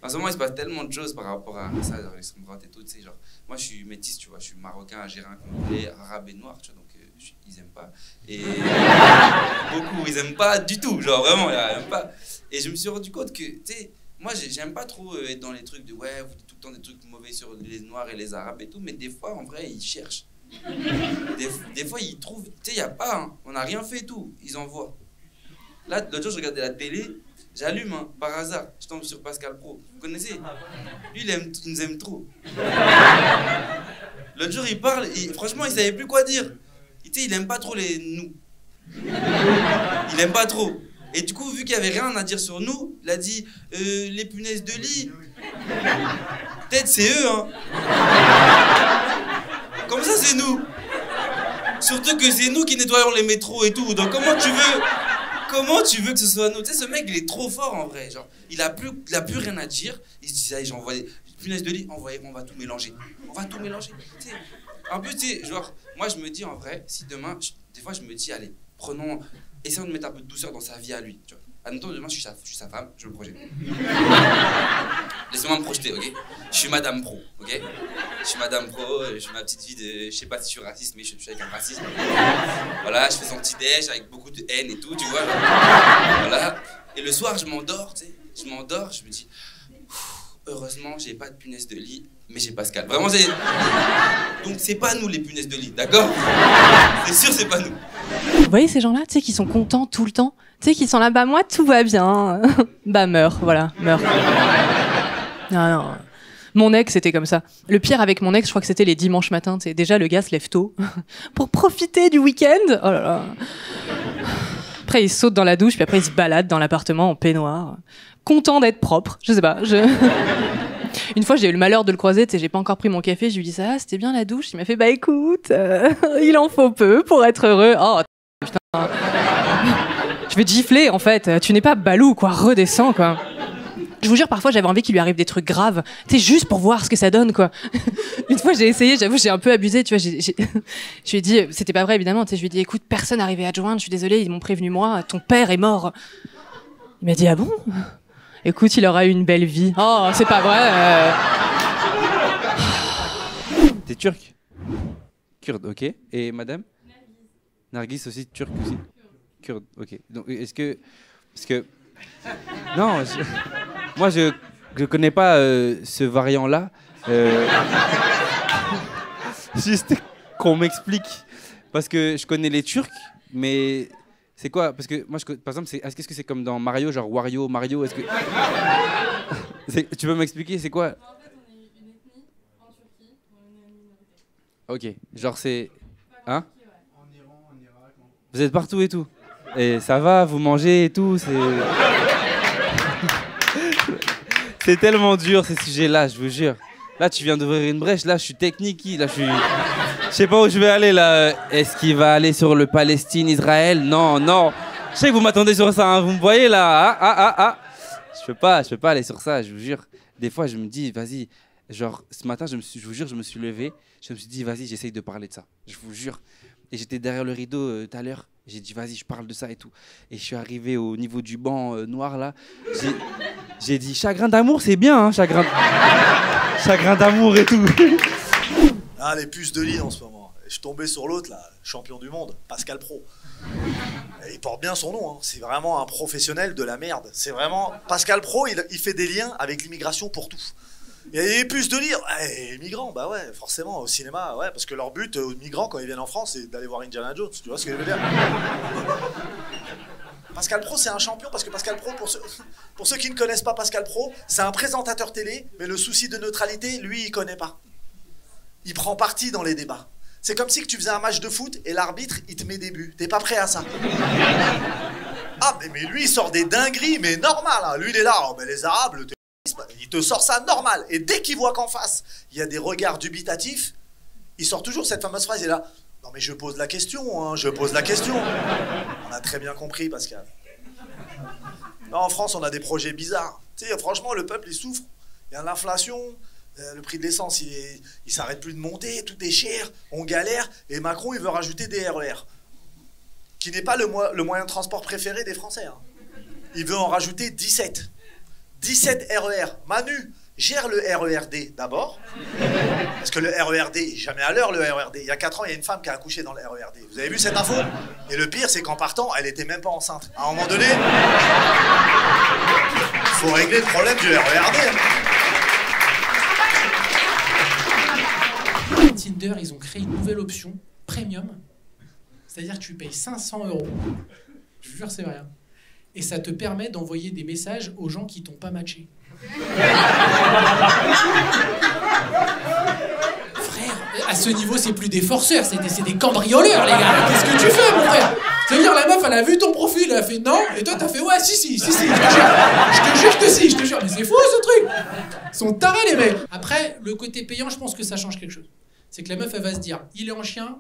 En ce moment, il se passe tellement de choses par rapport à ça, dans l'extrême droite et tout, tu sais, genre, moi je suis métis, tu vois, je suis marocain, algérien, congolais, arabe et noir, tu vois, donc ils aiment pas. Et beaucoup, ils aiment pas du tout, genre vraiment, ils aiment pas. Et je me suis rendu compte que, tu sais, moi j'aime pas trop être dans les trucs de ouais, vous dites tout le temps des trucs mauvais sur les noirs et les arabes et tout, mais des fois, en vrai, ils cherchent. Des fois, ils trouvent, tu sais, il n'y a pas, hein, on n'a rien fait et tout, ils envoient. Là, l'autre jour, je regardais la télé, j'allume, hein, par hasard, je tombe sur Pascal Pro. Vous connaissez? Lui, il nous aime trop. L'autre jour, il parle, franchement, il savait plus quoi dire. Tu sais, il aime pas trop nous. Il aime pas trop. Et du coup, vu qu'il y avait rien à dire sur nous, il a dit les punaises de lit. Peut-être c'est eux, hein. Comme ça, c'est nous. Surtout que c'est nous qui nettoyons les métros et tout. Donc comment tu veux que ce soit nous? Tu sais, ce mec, il est trop fort en vrai. Genre, il a plus rien à dire. Il se dit ça, j'envoie des punaises de lit, envoyez, on va tout mélanger. On va tout mélanger. Tu sais, un peu, tu sais, genre, moi je me dis en vrai, si demain, des fois je me dis, allez, essayons de mettre un peu de douceur dans sa vie à lui. Tu vois. Admettons, demain je suis sa femme, je me projette. Laissez-moi me projeter, ok? Je suis Madame Pro, ok? Je suis Madame Pro, je fais ma petite vie de. Je sais pas si je suis raciste, mais je suis avec un raciste. Voilà, je fais son petit déj avec beaucoup de haine et tout, tu vois. Genre, voilà. Et le soir, je m'endors, tu sais. Je m'endors, je me dis. Heureusement, j'ai pas de punaise de lit, mais j'ai Pascal. Vraiment, c'est. Donc, c'est pas nous les punaises de lit, d'accord? C'est sûr, c'est pas nous. Vous voyez ces gens-là, tu sais, qui sont contents tout le temps? Tu sais, qui sont là, bah moi, tout va bien. Bah meurs, voilà, meurs. Non, non. Mon ex, c'était comme ça. Le pire avec mon ex, je crois que c'était les dimanches matins. Tu sais, déjà, le gars se lève tôt pour profiter du week-end. Oh là là. Après, il saute dans la douche, puis après, il se balade dans l'appartement en peignoir. Content d'être propre, je sais pas. Une fois, j'ai eu le malheur de le croiser, tu sais, j'ai pas encore pris mon café, je lui dis ça, c'était bien la douche. Il m'a fait, bah écoute, il en faut peu pour être heureux. Oh, putain. Je vais te gifler, en fait. Tu n'es pas Balou, quoi. Redescends, quoi. Je vous jure, parfois, j'avais envie qu'il lui arrive des trucs graves. Tu sais, juste pour voir ce que ça donne, quoi. Une fois, j'ai essayé, j'avoue, j'ai un peu abusé, tu vois. Je lui ai dit, c'était pas vrai, évidemment, tu sais, je lui ai dit, écoute, personne n'arrivait à te joindre, je suis désolée, ils m'ont prévenu moi, ton père est mort. Il m'a dit, ah bon? Écoute, il aura eu une belle vie. Oh, c'est pas vrai. T'es turc? Kurde, ok. Et madame? Nargis aussi, turc aussi? Kurde, ok. Donc, parce que... Non, moi, je connais pas ce variant-là. Juste qu'on m'explique. Parce que je connais les Turcs, mais... C'est quoi? Parce que moi, par exemple, est-ce que c'est comme dans Mario, genre Wario, Mario, est-ce que... Tu peux m'expliquer, c'est quoi? En fait, on est une ethnie en Turquie, on est une minorité. Ok, genre c'est... Hein? En Iran, en Irak. Vous êtes partout et tout? Et ça va, vous mangez et tout, c'est... C'est tellement dur ces sujets-là, je vous jure. Là, tu viens d'ouvrir une brèche, là, je suis technique, là, je suis... Je sais pas où je vais aller, là. Est-ce qu'il va aller sur le Palestine-Israël? Non, non. Je sais que vous m'attendez sur ça, hein. Vous me voyez, là. Je peux pas aller sur ça, je vous jure. Des fois, je me dis, vas-y. Genre, ce matin, je vous jure, je me suis levé. Je me suis dit, vas-y, j'essaye de parler de ça. Je vous jure. Et j'étais derrière le rideau tout à l'heure. J'ai dit, vas-y, je parle de ça et tout. Et je suis arrivé au niveau du banc noir, là. J'ai dit, chagrin d'amour, c'est bien, hein, chagrin d'amour et tout. Ah, les puces de lit en ce moment. Je suis tombé sur l'autre, là, champion du monde, Pascal Pro. Et il porte bien son nom, hein. C'est vraiment un professionnel de la merde. C'est vraiment... Pascal Pro, il fait des liens avec l'immigration pour tout. Il y a des puces de lit. Les migrants, bah ouais, forcément, au cinéma, ouais, parce que leur but aux migrants, quand ils viennent en France, c'est d'aller voir Indiana Jones. Tu vois ce que je veux dire? Pascal Pro, c'est un champion, parce que Pascal Pro, pour ceux qui ne connaissent pas Pascal Pro, c'est un présentateur télé, mais le souci de neutralité, lui, il connaît pas. Il prend parti dans les débats. C'est comme si que tu faisais un match de foot et l'arbitre, il te met des buts. T'es pas prêt à ça? Ah, mais lui, il sort des dingueries, mais normal. Hein. Lui, il est là. Oh, mais les Arabes, le terrorisme, il te sort ça normal. Et dès qu'il voit qu'en face, il y a des regards dubitatifs, il sort toujours cette fameuse phrase. Il est là. Non, mais je pose la question, hein, je pose la question. On a très bien compris, Pascal. Non, en France, on a des projets bizarres. Tu sais, franchement, le peuple, il souffre. Il y a l'inflation. Le prix de l'essence, il s'arrête plus de monter, tout est cher, on galère, et Macron, il veut rajouter des RER, qui n'est pas le moyen de transport préféré des Français. Hein. Il veut en rajouter 17. 17 RER. Manu, gère le RERD d'abord. Parce que le RERD est jamais à l'heure, le RERD. Il y a 4 ans, il y a une femme qui a accouché dans le RERD. Vous avez vu cette info? Et le pire, c'est qu'en partant, elle était même pas enceinte. À un moment donné, il faut régler le problème du RERD. Tinder, ils ont créé une nouvelle option, premium. C'est-à-dire que tu payes 500 €. Je vous jure, c'est vrai. Et ça te permet d'envoyer des messages aux gens qui t'ont pas matché. Frère, à ce niveau, c'est plus des forceurs, c'est des cambrioleurs, les gars. Qu'est-ce que tu fais, mon frère? C'est-à-dire, la meuf, elle a vu ton profil, elle a fait non, et toi, t'as fait ouais, si, je te jure. Je te jure. Mais c'est fou, ce truc. Ils sont tarés, les mecs. Après, le côté payant, je pense que ça change quelque chose. C'est que la meuf, elle va se dire, il est en chien,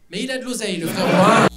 mais il a de l'oseille, le frère.